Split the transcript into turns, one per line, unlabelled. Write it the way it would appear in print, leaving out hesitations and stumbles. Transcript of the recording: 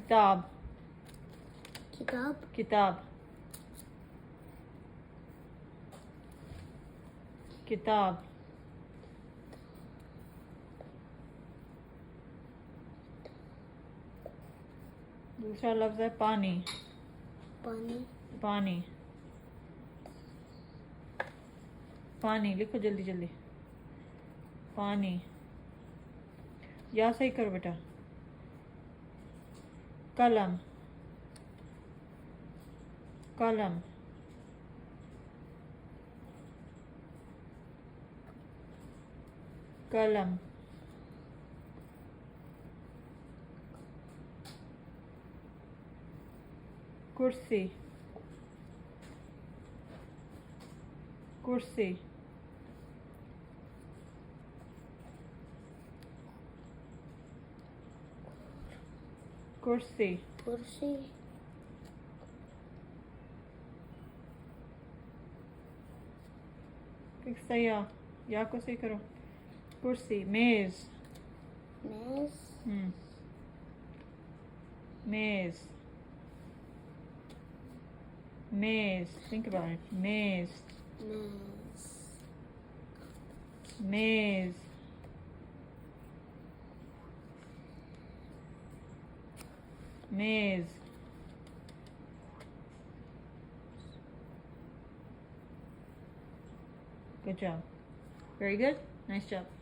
किताब.
किताब.
किताब. किताब. दूसरा लफ्ज है पानी.
पानी.
पानी. पानी लिखो जल्दी जल्दी. पानी. या सही करो बेटा. कलम. कलम. कलम. कुर्सी. कुर्सी. कुर्सी.
कुर्सी.
सही या को सही करो. कुर्सी. मेज.
मेज.
मेज. Maze. Think about it. Maze.
Maze.
Maze. Maze. Good job. Very good. Nice job.